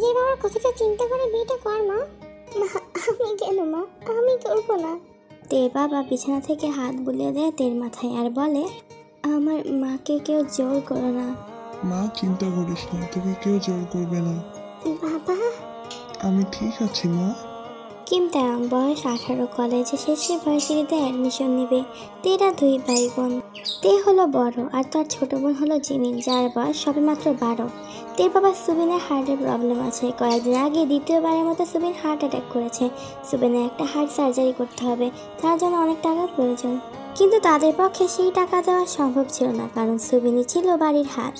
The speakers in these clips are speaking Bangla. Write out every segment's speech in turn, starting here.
নিজের বাবার কথাটা চিন্তা করে বিয়েটা কর মা। আমি কেন মা, আমি করবো না। তের বাবা বিছানা থেকে হাত বুলিয়ে দেয় তের মাথায় আর বলে, আমার মাকে কেউ জোর করো না। মা চিন্তা করিস না, তোকে কেউ জোর করবে না। বাবা আমি ঠিক আছি মা। কিম তায়ং বয়স 18, কলেজে শেষে ভার্সিটিতে অ্যাডমিশন নেবে। তেরা 2 ভাই বোন। তে হলো বড় আর তার ছোট বোন হলো জিমিন, যার বয়স সবে মাত্র 12। তের বাবা সুবিনের হার্টের প্রবলেম আছে। কয়েকদিন আগে দ্বিতীয়বারের মতো সুবিন হার্ট অ্যাটাক করেছে। সুবিনের একটা হার্ট সার্জারি করতে হবে, তার জন্য অনেক টাকার প্রয়োজন। কিন্তু তাদের পক্ষে সেই টাকা দেওয়া সম্ভব ছিল না, কারণ সুবিনই ছিল বাড়ির হাত।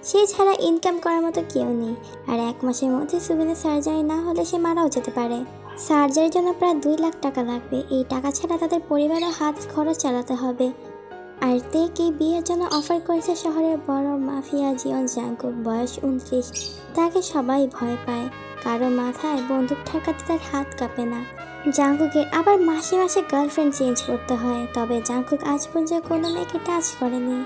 সে ছাড়া ইনকাম করার মতো কেউ নেই। আর 1 মাসের মধ্যে সুবিনের সার্জারি না হলে সে মারাও যেতে পারে। সার্জারির জন্য প্রায় 2 লাখ টাকা লাগবে। এই টাকা ছাড়া তাদের পরিবারের হাত খরচ চালাতে হবে। আর তেকে বিয়ের জন্য অফার করেছে শহরের বড় মাফিয়া জিয়ন জাংকুক, বয়স 29। তাকে সবাই ভয় পায়, কারো মাথায় বন্দুক ঠেকাতে তার হাত কাঁপে না। জাংকুকের আবার মাসে মাসে গার্লফ্রেন্ড চেঞ্জ করতে হয়, তবে জাংকুক আজ পর্যন্ত কোনো মেয়েকে টাচ করেনি,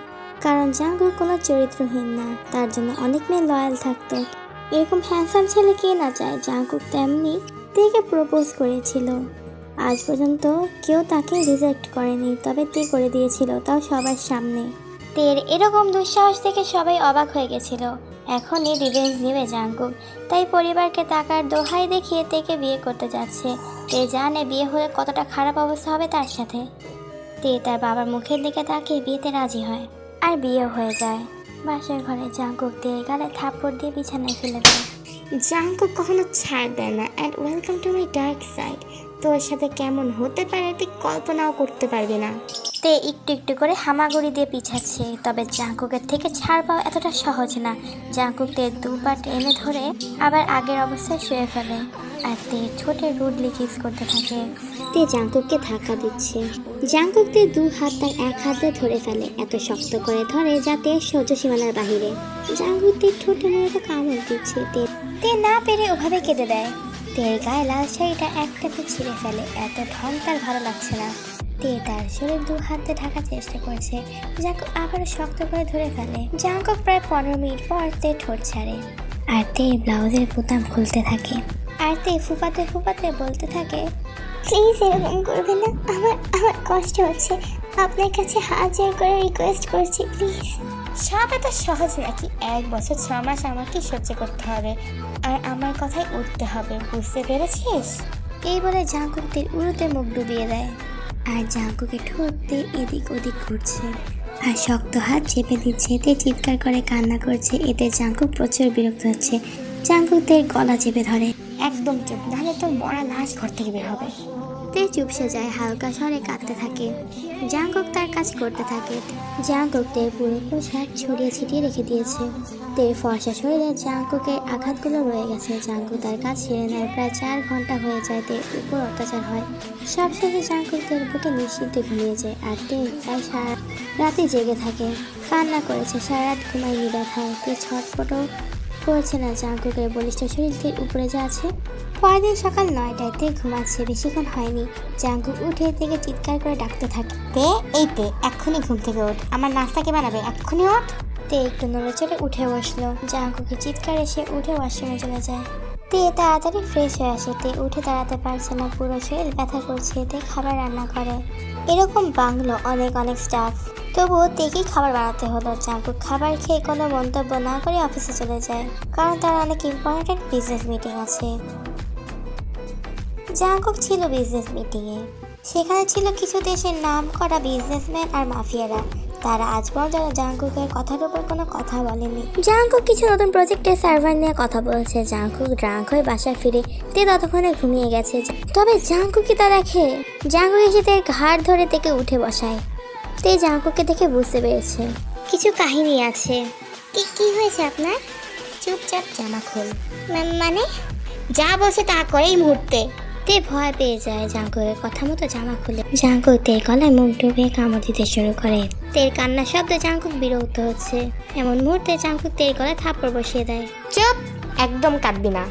কারণ জাংকুক কোনো চরিত্রহীন না। তার জন্য অনেক মেয়ে লয়াল থাকতো। এরকম হ্যান্ডসাম ছেলে কে না চায়। জাংকুক তেমনি তেকে প্রপোজ করেছিল। আজ পর্যন্ত কেউ তাকে রিজেক্ট করেনি, তবে তে করে দিয়েছিল, তাও সবার সামনে। তের এরকম দুঃসাহস দেখে সবাই অবাক হয়ে গেছিল। এখনই রিভেঞ্জ নেবে জাংকুক, তাই পরিবারকে টাকার দোহাই দেখিয়ে তেকে বিয়ে করতে যাচ্ছে। তে জানে বিয়ে হলে কতটা খারাপ অবস্থা হবে তার সাথে। তে তার বাবার মুখের দিকে তাকিয়ে বিয়েতে রাজি হয়, আর বিয়ে হয়ে যায়। বাসার ঘরে জাংকুক তের গালে থাপ্পড় দিয়ে বিছানায় ফেলে দেয়। জাংকুক কখনো ছাড় দেয় না। And welcome to my dark side. তোর সাথে কেমন হতে পারে তুই কল্পনাও করতে পারবি না। তে একটু একটু করে হামাগুড়ি দিয়ে পিছাচ্ছে, তবে জাংকুকের থেকে ছাড় পাওয়া এতটা সহজ না। জাংকুক তের 2 পা টেনে ধরে আবার আগের অবস্থায় শুয়ে ফেলে, আর তে ছোটে রুডলি কিস করতে থাকে। তে জাংকুককে ধাক্কা দিচ্ছে। জাংকুক তে 2 হাত তার 1 হাত দিয়ে ধরে ফেলে, এত শক্ত করে ধরে যাতে সহ্য সীমানার বাহিরে। জাংকুক তের ঠোঁটে মতো কামড় দিচ্ছে। তে না পেরে ওভাবে কেটে দেয়। তের গায়ে লাল শাড়িটা একটাতে ছিঁড়ে ফেলে। এত ঢং তার ভালো লাগছে না। তে তার শরীর 2 হাত দিয়ে ঢাকার চেষ্টা করছে। জাংকুক আবারও শক্ত করে ধরে ফেলে। জাংকুক প্রায় 15 মিনিট পর তে ঠোঁট ছাড়ে, আর তে ব্লাউজের বোতাম খুলতে থাকে। আর তে ফুপাতে ফুপাতে বলতে থাকে, প্লিজ এরকম করবেন না, আমার কষ্ট হচ্ছে, আপনার কাছে হাত জোর করে রিকোয়েস্ট করছি প্লিজ। সব এত সহজ নাকি? 1 বছর 6 মাস আমাকে সহ্য করতে হবে, আর আমার কথায় উঠতে হবে, বুঝতে পেরেছিস? এই বলে জাংকুক তে উড়োতে মুখ ডুবিয়ে দেয়, আর জাংকুকের ঠোঁট তে এদিক ওদিক ঘুরছে, আর শক্ত হাত চেপে দিচ্ছে। তে চিৎকার করে কান্না করছে। এতে জাংকুক প্রচুর বিরক্ত হচ্ছে। জাংকুক তে গলা চেপে ধরে, একদম চুপ, নাহলে তোর মরা লাশ ঘর থেকে বের হবে। তে চুপসে যায়, হালকা স্বরে কাঁদতে থাকে। জাংকুক তার কাজ করতে থাকে। জাংকুক তে পুরো পোশাক ছড়িয়ে ছিটিয়ে রেখে দিয়েছে। তে ফর্সা শরীরে জাংকুকের আঘাতগুলো রয়ে গেছে। জাংকুক তার কাজ ছেড়ে নেয়। প্রায় 4 ঘন্টা হয়ে যায়। তে উপর অত্যাচার হয়। সবশেষে জাংকুক তের বুকে নিশ্চিন্তে ঘুমিয়ে যায়, আর তে প্রায় সারা রাতে জেগে থাকে। কান্না করেছে, সারা রাত ঘুমায়নি ব্যথায়। তে ছটপটও করছে না। জাংকুকের বলিষ্ঠ শরীরটির উপরে যা আছে। পরের দিন সকাল 9টায় তে ঘুমাচ্ছে, বেশিক্ষণ হয়নি। জাংকুক উঠে থেকে চিৎকার করে ডাকতে থাকে, তে এই তে, এক্ষুনি ঘুম থেকে ওঠ, আমার নাস্তা কে বানাবে, এক্ষুনি ওঠ। তে একটু নড়ে চড়ে উঠে বসলো। জাংকুকের চিৎকার এসে উঠে ওয়াশরুমে চলে যায়। তে তাড়াতাড়ি ফ্রেশ হয়ে আসে। তে উঠে দাঁড়াতে পারছে না, পুরো শরীর ব্যথা করছে। তে খাবার রান্না করে। এরকম বাংলো অনেক স্টাফ, তবুও তেকেই খাবার বানাতে হলো। জাংকুক খাবার খেয়ে কোনো মন্তব্য না করে অফিসে চলে যায়, কারণ তার অনেক ইম্পর্টেন্ট বিজনেস মিটিং আছে। জাংকুক ছিল বিজনেস মিটিংয়ে। সেখানে ছিল কিছু দেশের নাম করা বিজনেসম্যান আর মাফিয়ারা। তারা আজ পর্যন্ত জাংকুকের কথার উপর কোনো কথা বলেনি। জাংকুক কিছু নতুন প্রজেক্টের সার্ভার নিয়ে কথা বলছে। জাংকুক ড্রাঙ্ক হয়ে বাসায় ফিরে। তে ততক্ষণে ঘুমিয়ে গেছে। তবে জাংকুকই তা দেখে। জাংকুক এসে তের ঘাড় ধরে থেকে উঠে বসায়। তে জাংকুককে দেখে বুঝতে পেরেছে কিছু কাহিনী আছে। কি হয়েছে আপনার? চুপচাপ জামা খোল। মানে? যা বলছে তা করে এই মুহূর্তে। তে ভয় পেয়ে যায়। জাংকুকের কথা মতো জামা খুলে জাংকুক তের গলায় মুখ ডুবিয়ে কামড় দিতে শুরু করে। তের কান্নার শব্দে জাংকুক বিরক্ত হচ্ছে। এমন মুহূর্তে জাংকুক তের গলায় থাপ্পড় বসিয়ে দেয়। চুপ, একদম কাঁদবি না।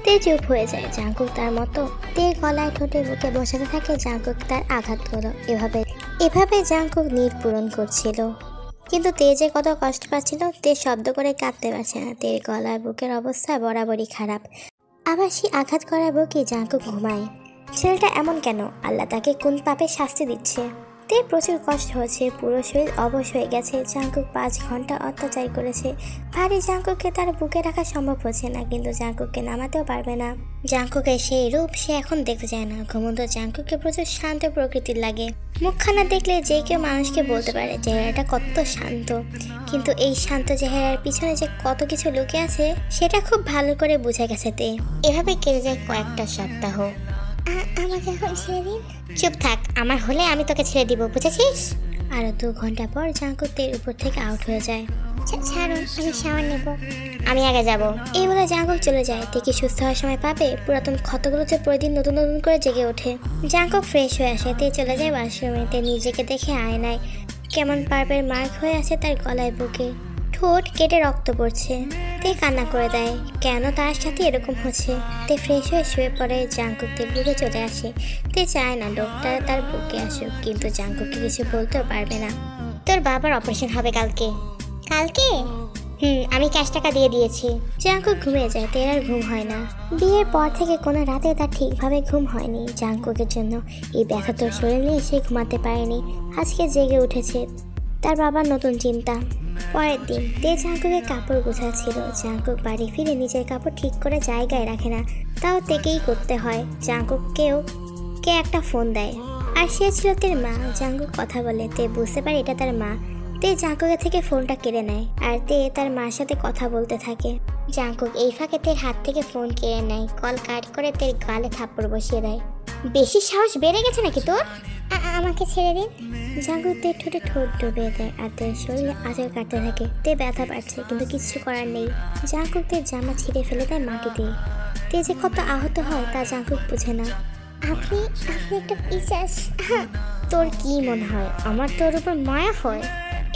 তে চুপ হয়ে যায়। জাংকুক তার মতো তের গলায় ঠোঁটে বুকে বসাতে থাকে। জাংকুক তার আঘাত করলো। এভাবে জাংকুক নিট পূরণ করছিল। কিন্তু তে যে কত কষ্ট পাচ্ছিল, তে শব্দ করে কাঁদতে পারছে না। তের গলার বুকের অবস্থা বরাবরই খারাপ। আবার সে আঘাত করার বুকে জাঙ্কুক ঘুমায়। ছেলেটা এমন কেন? আল্লাহ তাকে কোন পাপে শাস্তি দিচ্ছে? তে প্রচুর কষ্ট হচ্ছে, পুরো শরীর অবশ হয়ে গেছে। জাঙ্কুক 5 ঘন্টা অত্যাচার করেছে। ভারী জাঙ্কুককে তার বুকে রাখা সম্ভব হচ্ছে না, কিন্তু জাঙ্কুককে নামাতেও পারবে না। জাঙ্কুকের সেই রূপ সে এখন দেখতে চায় না। ঘুমন্ত জাঙ্কুককে প্রচুর শান্ত প্রকৃতির লাগে। মুখখানা দেখলে যে কেউ মানুষকে বলতে পারে চেহারাটা কত শান্ত, কিন্তু এই শান্ত চেহারার পিছনে যে কত কিছু লুকিয়ে আছে সেটা খুব ভালো করে বোঝা গেছে তে। এভাবে কেটে যায় কয়েকটা সপ্তাহ। আমাকে এখন ছেড়ে দিন। চুপ থাক, আমার হলে আমি তোকে ছেড়ে দিব, বুঝেছিস? আরো 2 ঘন্টা পর জাঙ্কুক তের উপর থেকে আউট হয়ে যায়। ছাড়ুন, আমি শাওয়ার নেব। আমি আগে যাব। এই বলে জাঙ্কুক চলে যায়। তে কি সুস্থ হওয়ার সময় পাবে? পুরাতন ক্ষতগুলো যে প্রতিদিন নতুন নতুন করে জেগে ওঠে। জাঙ্কুক ফ্রেশ হয়ে আসে। তে চলে যায় ওয়াশরুমে। তে নিজেকে দেখে আয়নায় কেমন পার্পের মার্ক হয়ে আছে তার গলায়, বুকে। ঠোঁট কেটে রক্ত পড়ছে। তে কান্না করে দেয়, কেন তার সাথে এরকম হচ্ছে। তে ফ্রেশ হয়ে শুয়ে পড়ে। জাঙ্কুক তে বুকে চলে আসে। তে চায় না ডক্টর তার বুকে আসুক, কিন্তু জাঙ্কুককে কিছু বলতেও পারবে না। তোর বাবার অপারেশন হবে কালকে। কালকে? আমি ক্যাশ টাকা দিয়ে দিয়েছি। জাঙ্কুক ঘুমিয়ে যায়। তের আর ঘুম হয় না। বিয়ের পর থেকে কোনো রাতে তার ঠিকভাবে ঘুম হয়নি। জাঙ্কুকের জন্য এই ব্যথাতর শরীর নিয়ে সে ঘুমাতে পারেনি। আজকে জেগে উঠেছে। তার বাবার নতুন চিন্তা। পরের দিন তে জাঙ্কুকের কাপড় গোছাচ্ছিল। জাঙ্কুক বাড়ি ফিরে নিজের কাপড় ঠিক করে জায়গায় রাখে না, তাও তেকেই করতে হয়। জাঙ্কুককেও কে একটা ফোন দেয়, আর সে ছিল তের মা। জাঙ্কুক কথা বলে, তে বুঝতে পারে এটা তার মা। তে জাঙ্কুকের থেকে ফোনটা কেড়ে নেয়, আর তে তার মার সাথে কথা বলতে থাকে। জাঙ্কুক এই ফাঁকে তের হাত থেকে ফোন কেড়ে নেয়, কল কাট করে তের গালে থাপ্পড় বসিয়ে দেয়। বেশি সাহস বেড়ে গেছে নাকি তোর? আমাকে ছেড়ে দিন। জাঙ্কুক তের ঠোঁটে ঠোঁট ডুবিয়ে দেয়, আর তের শরীরে আঁচড় কাটতে থাকে। তে ব্যথা পাচ্ছে, কিন্তু কিচ্ছু করার নেই। জাঙ্কুক তের জামা ছিঁড়ে ফেলে দেয় মাটিতে। তে যে কত আহত হয় তা জাঙ্কুক বুঝে না। আপনি একটা পিশাচ। তোর কি মনে হয় আমার তোর উপর মায়া হয়?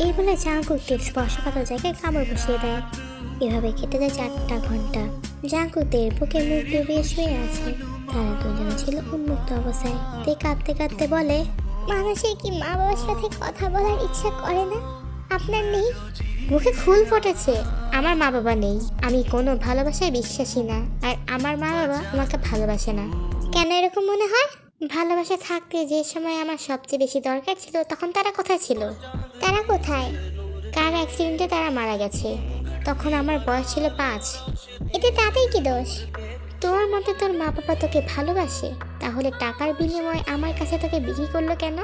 এই বলে জাঙ্কুক তের স্পর্শকাতর জায়গায় কামড় বসিয়ে দেয়। এভাবে কেটে যায় 4টা ঘন্টা। জাঙ্কুক তের বুকে মুখ ডুবিয়ে শুয়ে আছে। তারা দুজনে ছিল উন্মুক্ত অবস্থায়। তে কাঁদতে কাঁদতে বলে, মানুষের কি মা বাবার সাথে কথা বলার ইচ্ছা করে না? আপনার নেই? মুখে ফুল ফুটেছে। আমার মা বাবা নেই। আমি কোনো ভালোবাসায় বিশ্বাসী না, আর আমার মা বাবা আমাকে ভালোবাসে না। কেন এরকম মনে হয়? ভালোবাসা থাকতে যে সময় আমার সবচেয়ে বেশি দরকার ছিল তখন তারা কোথায় ছিল? তারা কোথায়? কার অ্যাক্সিডেন্টে তারা মারা গেছে। তখন আমার বয়স ছিল 5। এতে তাদের কি দোষ? তোর মতে তোর মা বাবা তোকে ভালোবাসে, তাহলে টাকার বিনিময়ে আমার কাছে তোকে বিক্রি করলো কেন?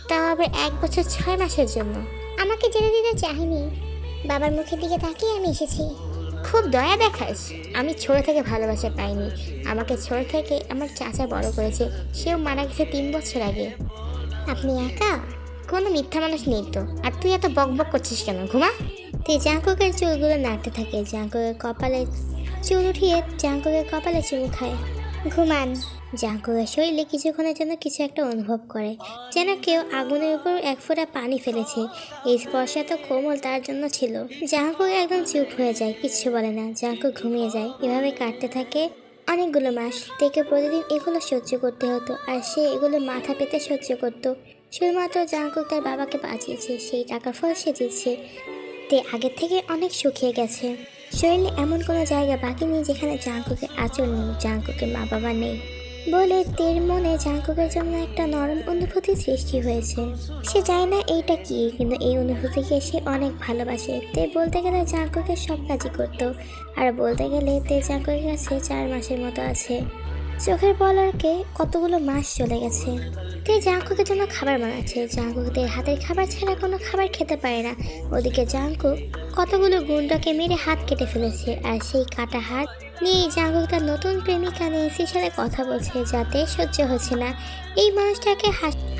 তাও আবার 1 বছর 6 মাসের জন্য। আমাকে যেতে দিতে চাইনি, বাবার মুখের দিকে তাকিয়ে আমি এসেছি। খুব দয়া দেখাস। আমি ছোট থেকে ভালোবাসা পাইনি। আমাকে ছোট থেকে আমার চাচা বড় করেছে, সেও মারা গেছে 3 বছর আগে। আপনি একা? কোনো মিথ্যা মানুষ নেই তো। আর তুই এত বকবক করছিস কেন? ঘুমা। তে জাঙ্কুকের চুলগুলো নাড়তে থাকে। জাঙ্কুকের কপালে চুল উঠিয়ে জাঙ্কুকের কপালে চুল খায়। ঘুমান। জাঙ্কুকের শরীরে কিছুক্ষণের জন্য কিছু একটা অনুভব করে, যেন কেউ আগুনের উপর 1 ফোঁটা পানি ফেলেছে। এই স্পর্শ এত কোমল তার জন্য ছিল। জাঙ্কুক একদম চুপ হয়ে যায়, কিচ্ছু বলে না। জাঙ্কুক ঘুমিয়ে যায়। এভাবে কাটতে থাকে অনেকগুলো মাস। তেকে প্রতিদিন এগুলো সহ্য করতে হতো, আর সে এগুলো মাথা পেতে সহ্য করত। শুধুমাত্র জাঙ্কুক তার বাবাকে বাঁচিয়েছে, সেই টাকার ফল সে দিচ্ছে। তে আগের থেকে অনেক শুকিয়ে গেছে। শরীরে এমন কোনো জায়গা বাকি নেই যেখানে জাঙ্কুকের আঁচল নেই, জাঙ্কুকের মা বাবা নেই বলে তের মনে জাঙ্কুকের জন্য একটা নরম অনুভূতি সৃষ্টি হয়েছে। সে জানে না এইটা কি, কিন্তু এই অনুভূতিকে সে অনেক ভালোবাসে। তে বলতে গেলে জাঙ্কুকের সব কাজই করতো, আর বলতে গেলে তে জাঙ্কুকের কাছে 4 মাসের মতো আছে। চোখের পলকে কতগুলো মাস চলে গেছে। তে জাঙ্কুকের জন্য খাবার বানাচ্ছে। জাঙ্কুক তের হাতের খাবার ছাড়া কোনো খাবার খেতে পারে না। ওদিকে জাঙ্কুক কতগুলো গুন্ডাকে মেরে হাত কেটে ফেলেছে, আর সেই কাটা হাত নিয়ে জাঙ্কুক তার নতুন প্রেমিকা নেন্সির সাথে কথা বলছে, যাতে সহ্য হচ্ছে না। এই মানুষটাকে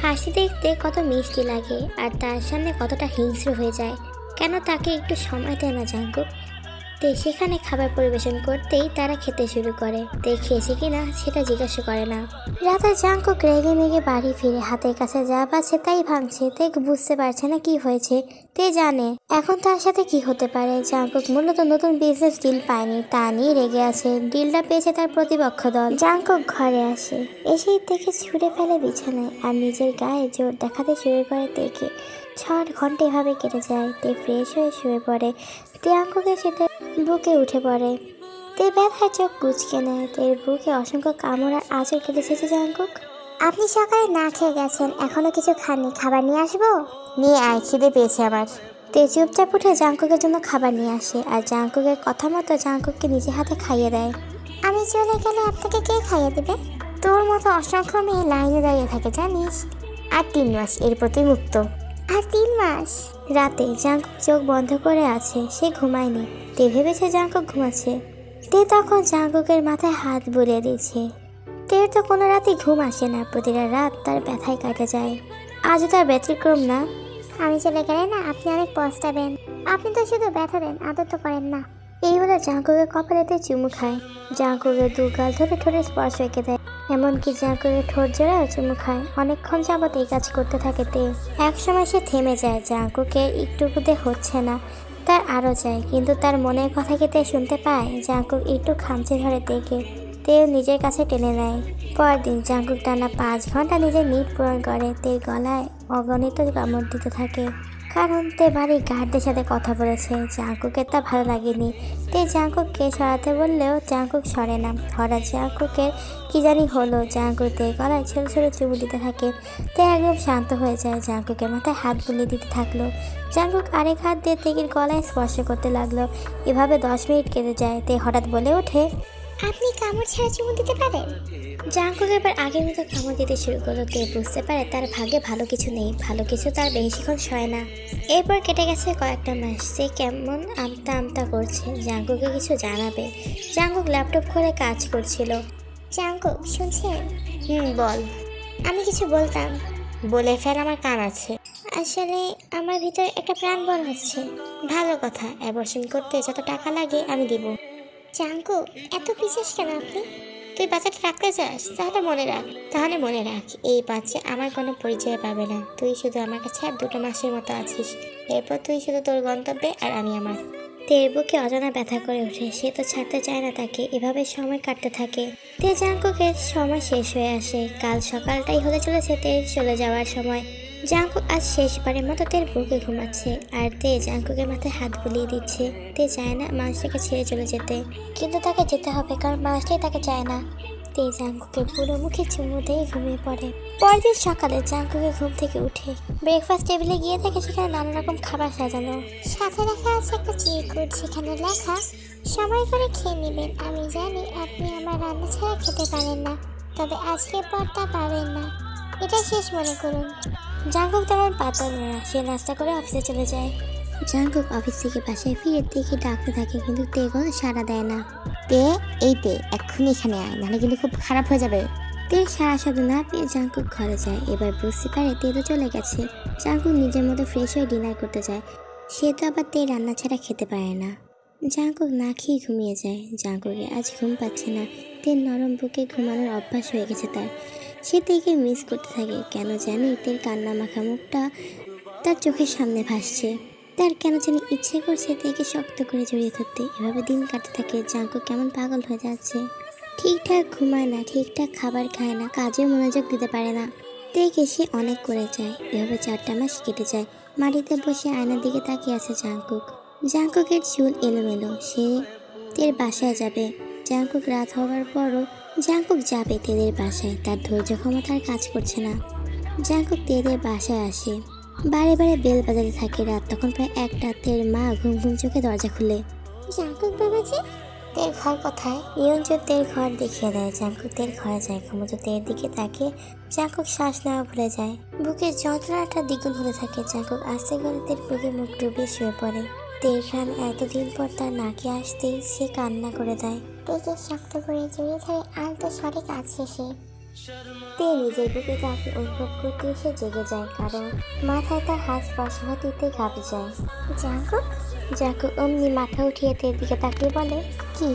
হাসি দেখতে কত মিষ্টি লাগে, আর তার সামনে কতটা হিংস্র হয়ে যায়। কেন তাকে একটু সময় দেয় না জাঙ্কুক? তে সেখানে খাবার পরিবেশন করতেই তারা খেতে শুরু করে। তে খেয়েছে কিনা সেটা জিজ্ঞাসা করে না। রাতে জাঙ্কুক রেগে মেগে বাড়ি ফিরে হাতের কাছে যা পাচ্ছে তাই ভাঙছে। তে বুঝতে পারছে না কি হয়েছে। তে জানে এখন তার সাথে কি হতে পারে। জাঙ্কুক মূলত নতুন বিজনেস ডিল পায়নি, তা নিয়ে রেগে আছে। ডিলটা পেয়েছে তার প্রতিপক্ষ দল। জাঙ্কুক ঘরে আসে, এসেই তেকে ছুঁড়ে ফেলে বিছানায়, আর নিজের গায়ে জোর দেখাতে শুরু করে। তেকে 6 ঘন্টা এভাবে কেটে যায়। তে ফ্রেশ হয়ে শুয়ে পড়ে। জাঙ্কুকের সাথে বুকে উঠে পড়ে। তে ব্যথায় চোখ কুঁচকে নেয়। তের বুকে অসংখ্য কামড় আর আঁচড় কেটেছে জাঙ্কুক। আপনি সকালে না খেয়ে গেছেন, এখনো কিছু খাননি, খাবার নিয়ে আসবো? নিয়ে আয়, খিদে পেয়েছে আমার। তে চুপচাপ উঠে জাঙ্কুকের জন্য খাবার নিয়ে আসে আর জাঙ্কুকের কথা মতো জাঙ্কুককে নিজে হাতে খাইয়ে দেয়। আমি চলে গেলে আপনাকে কে খাইয়ে দেবে? তোর মতো অসংখ্য মেয়ে লাইনে দাঁড়িয়ে থাকে জানিস। আর 3 মাস, এরপর তুই মুক্ত। আর 3 মাস? রাতে জাঙ্কুক চোখ বন্ধ করে আছে, সে ঘুমায়নি। তে ভেবেছে জাঙ্কুক ঘুমাচ্ছে। তে তখন জাঙ্কুকের মাথায় হাত বুলিয়ে দিচ্ছে। তের তো কোনো রাতে ঘুম আসে না, প্রতিটা রাত তার ব্যথায় কাটে যায়। আজও তার ব্যতিক্রম না। আমি চলে গেলে না আপনি অনেক পস্তাবেন। আপনি তো শুধু ব্যথা দেন, আদর তো করেন না। এই বলে জাঙ্কুকের কপালেতে চুমু খায়। জাঙ্কুকের 2 গাল ধরে ঠোঁটে স্পর্শ রেখে দেয়। এমনকি জাঙ্কুকের ঠোঁট জোড়াও চুমু খায়। অনেকক্ষণ যাবত এই কাজ করতে থাকে তে। একসময় সে থেমে যায়। জাঙ্কুকের একটুকুতে হচ্ছে না, তার আরও চায়। কিন্তু তার মনের কথা কি তে শুনতে পায়? জাঙ্কুক একটু খামচে ধরে তেকে। তেও নিজের কাছে টেনে নেয়। পরের দিন জাঙ্কুক টানা 5 ঘন্টা নিজের নিট পূরণ করে। তের গলায় অগণিত কামড় দিতে থাকে, কারণ তে বাড়ি গার্ডদের সাথে কথা বলেছে। জাঙ্কুকের তা ভালো লাগেনি। তে জাঙ্কুককে সরাতে বললেও জাঙ্কুক সরে না। হঠাৎ জাঙ্কুকের কি জানি হলো, জাঙ্কুক তের গলায় ছোট ছোট চুমু দিতে থাকে। তে একদম শান্ত হয়ে যায়। জাঙ্কুকের মাথায় হাত বুলিয়ে দিতে থাকলো। জাঙ্কুক আরেক হাত দিয়ে তের গলায় স্পর্শ করতে লাগলো। এভাবে 10 মিনিট কেটে যায়। তে হঠাৎ বলে ওঠে, আপনি কামড় ছাড়া চুমু দিতে পারেন? জাঙ্কুক এবার আগের মতো কামড় দিতে শুরু করলো। তে বুঝতে পারে তার ভাগ্যে ভালো কিছু নেই, ভালো কিছু তার বেশিক্ষণ সয় না। এরপর কেটে গেছে কয়েকটা মাস। সে কেমন আমতা আমতা করছে, জাঙ্কুকে কিছু জানাবে। জাঙ্কুক ল্যাপটপ খুলে কাজ করছিল। জাঙ্কুক শুনছেন? বল। আমি কিছু বলতাম। বলে ফের, আমার কান আছে। আসলে আমার ভিতরে একটা প্রাণবন হচ্ছে। ভালো কথা, অ্যাবর্শন করতে যত টাকা লাগে আমি দিব। জাঙ্কুক এত পিছিস কেন আপনি? তুই বাচ্চাটা রাখতে চাস? তাহলে মনে রাখ এই বাচ্চা আমার কোনো পরিচয় পাবে না। তুই শুধু আমার কাছে আর 2 মাসের মতো আছিস। এরপর তুই শুধু তোর গন্তব্যে আর আমি আমার। তের বুকে অজানা ব্যথা করে ওঠে। সে তো ছাড়তে চায় না তাকে। এভাবে সময় কাটতে থাকে। তে জাঙ্কুকের সময় শেষ হয়ে আসে। কাল সকালটাই হতে চলেছে তের চলে যাওয়ার সময়। জাঙ্কুক আজ শেষবারের মতো তের বুকে ঘুমাচ্ছে আর তে জাঙ্কুকের মাথায় হাত বুলিয়ে দিচ্ছে। তে চায় না মানুষটাকে ছেড়ে চলে যেতে, কিন্তু তাকে যেতে হবে, কারণ মানুষটাই তাকে চায় না। তে জাঙ্কুকের পুরো মুখে চুমু দিয়ে ঘুমিয়ে পড়ে। পরের দিন সকালে জাঙ্কুকে ঘুম থেকে উঠে ব্রেকফাস্ট টেবিলে গিয়ে দেখে সেখানে নানা রকম খাবার সাজানো। সাথে রাখা আছে একটা চিরকুট, সেখানে লেখা, সময় করে খেয়ে নেবেন। আমি জানি আপনি আমার রান্না ছাড়া খেতে পারেন না, তবে আজকের পরটা পাবেন না, এটা শেষ মনে করুন। জাঙ্কুক তেমন পাতল না, সে নাস্তা করে অফিসে চলে যায়। জাঙ্কুক অফিস থেকে বাসায় ফিরে তেকে ডাকতে থাকে, কিন্তু তে কোনো সাড়া দেয় না। তে, এই তে, এক্ষুনি এখানে আয়, নাহলে কিন্তু খুব খারাপ হয়ে যাবে। তে সারা শব্দ না পেয়ে জাঙ্কুক ঘরে যায়। এবার বুঝতে পারে তে তো চলে গেছে। জাঙ্কুক নিজের মতো ফ্রেশ হয়ে ডিনার করতে যায়। সে তো আবার তে রান্না ছাড়া খেতে পারে না। জাঙ্কুক না খেয়ে ঘুমিয়ে যায়। জাঙ্কুকে আজ ঘুম পাচ্ছে না। তের নরম বুকে ঘুমানোর অভ্যাস হয়ে গেছে তার। সে তেকে মিস করতে থাকে। কেন জানি তের কান্না মাখা মুখটা তার চোখের সামনে ভাসছে। তার কেন জানি ইচ্ছে করছে তেকে শক্ত করে জড়িয়ে ধরতে। এভাবে দিন কাটতে থাকে। জাঙ্কুক কেমন পাগল হয়ে যাচ্ছে। ঠিকঠাক ঘুমায় না, ঠিকঠাক খাবার খায় না, কাজে মনোযোগ দিতে পারে না। তেকে সে অনেক করে যায়। এভাবে 4টা মাস কেটে যায়। মাটিতে বসে আয়নার দিকে তাকিয়ে আছে জাঙ্কুক। জাঙ্কুকের চুল এলোমেলো। সে তের বাসায় যাবে। জাঙ্কুক রাত হওয়ার পরও জাঙ্কুক যাবে তেদের বাসায়। তার ধৈর্য ক্ষমতা আর কাজ করছে না। জাঙ্কুক তেদের বাসায় আসে। বারে বারে বেল বাজাতে থাকে। রাত তখন প্রায় 1টা। তের মা ঘুম ঘুম চোখে দরজা খুলে। জাঙ্কুক বাবাজি, তের ঘর কোথায়? ইয়ঞ্জু তের ঘর দেখিয়ে দেয়। জাঙ্কুক তের ঘরে যায়। ঘুমন্ত তের দিকে তাকিয়ে জাঙ্কুক শ্বাস নেওয়া ভুলে যায়। বুকের যন্ত্রণাটা দ্বিগুণ হতে থাকে। জাঙ্কুক আস্তে করে তের বুকে মুখ ডুবিয়ে শুয়ে পড়ে। তের ঘ্রাণ এতদিন পর তার নাকে আসতেই সে কান্না করে দেয়। তেকে শক্ত করে জড়িয়ে ধরে আলতো স্বরে কাছে সে। তে নিজের বুকে কাঁপে অনুভব করতে এসে জেগে যায়, কারণ মাথায় তার হাত স্পর্শ হতে কাঁপে যায়। জাঙ্কুক জাঙ্কুক অমনি মাথা উঠিয়ে তের দিকে তাকিয়ে বলে, কি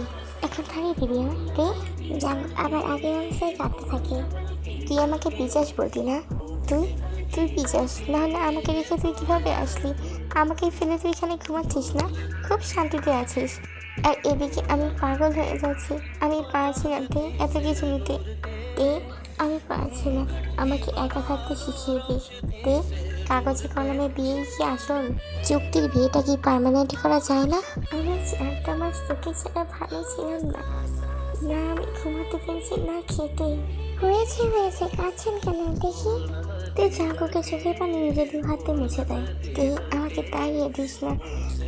এখন থামিয়ে দিবি তে? জাঙ্কুক আবার আগের অবস্থায় কাঁদতে থাকে। তুই আমাকে পিচাস বলতি না? তুই পিচাস, নাহলে আমাকে রেখে তুই কীভাবে আসলি? আমাকে ফেলে তুই এখানে ঘুমাচ্ছিস না? খুব শান্তিতে আছিস। আর এদিকে আমি পাগল হয়ে যাচ্ছি। আমি পারছি না তে এত কিছু নিতে। আমি পারছি না, আমাকে একা থাকতে শিখিয়ে দিস তে। কাগজে কলমে বিয়ে কি আসল? চুক্তির বিয়েটা কি পার্মানেন্ট করা যায় না? আমি 4টা মাস তোকে ছাড়া ভালো ছিলাম না। না আমি ঘুমাতে পেরেছি, না খেতে। হয়েছে হয়েছে, কাঁদছেন কেন দেখি? তুই জাঙ্কুকে চোখের পানি নিজে 2 হাতে মুছে দেয়। তুই আমাকে তাড়িয়ে দিস না,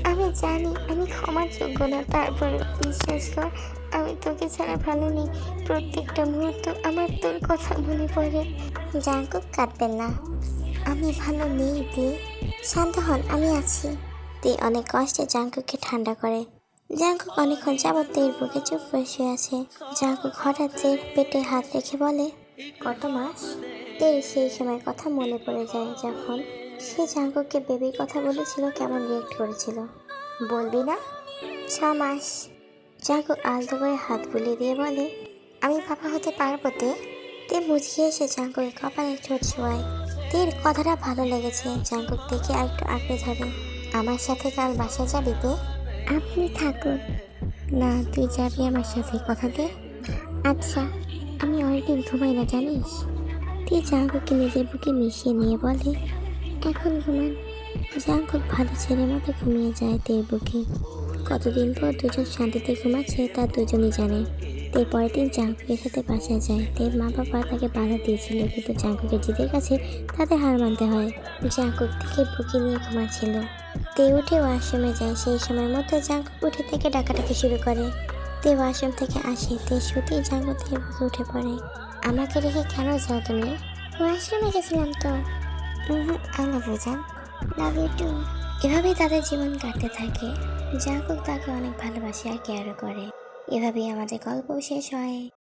আমি জানি আমি ক্ষমার যোগ্য না। তারপরে বিশ্বাস কর, আমি তোকে ছাড়া ভালো নেই। প্রত্যেকটা মুহূর্ত আমার তোর কথা মনে পড়ে। জাঙ্কুক কাঁদবেন না, আমি ভালো নেই। তুই শান্ত হন, আমি আছি। তুই অনেক কষ্টে জাঙ্কুককে ঠান্ডা করে। জাঙ্কুক অনেকক্ষণ যাবত তের বুকে চুপ করে শুয়ে আছে। জাঙ্কুক হঠাৎ তের পেটে হাত রেখে বলে, কত মাস? তের সেই সময় কথা মনে পড়ে যায় যখন সে জাঙ্কুককে বেবির কথা বলেছিল, কেমন রিয়েক্ট করেছিল। বলবি না? 6 মাস। জাঙ্কুক আলতো করে হাত বুলিয়ে দিয়ে বলে, আমি বাবা হতে পারবো তে? তে মুচকে এসে জাঙ্কুকের কপালে ঠোঁট ছোঁয়ায়। তের কথাটা ভালো লেগেছে। জাঙ্কুক থেকে আরেকটু আঁকড়ে ধরে। আমার সাথে কাল বাসায় যাবি তে? আপনি থাকুন। না, তুই যাবি আমার সাথে, কথা দে। আচ্ছা, আমি অনেকদিন ঘুমাই না জানিস। তুই জাঙ্কুককে নিজের বুকে মিশিয়ে নিয়ে বলে, এখন ঘুমান। জাঙ্কুক ভালো ছেলের মতো ঘুমিয়ে যায় তের বুকে। কতদিন পর দুজন শান্তিতে ঘুমাচ্ছে তা দুজনই জানে। তের পরের দিন জাঙ্কুকের সাথে বাসায় যায়। তের মা বাবা তাকে বাধা দিয়েছিল, কিন্তু জাঙ্কুকের জিদের কাছে তাদের হার মানতে হয়। জাঙ্কুক থেকে বুকে নিয়ে ঘুমাচ্ছিল। তে উঠে ওয়াশরুমে যায়। সেই সময়ের মধ্যে জাঙ্কুক উঠে থেকে ডাকাডাকি শুরু করে। তে ওয়াশরুম থেকে আসে। তে শুতেই জাঙ্কুক থেকে বুকে উঠে পড়ে। আমাকে রেখে কেন যাও তুমি? ওয়াশরুমে গেছিলাম তো। আই লাভ ইউ জান। Love you too. এভাবেই তাদের জীবন কাটতে থাকে। জাঙ্কুক তাকে অনেক ভালোবাসে আর কেয়ারও করে। এভাবেই আমাদের গল্প শেষ হয়।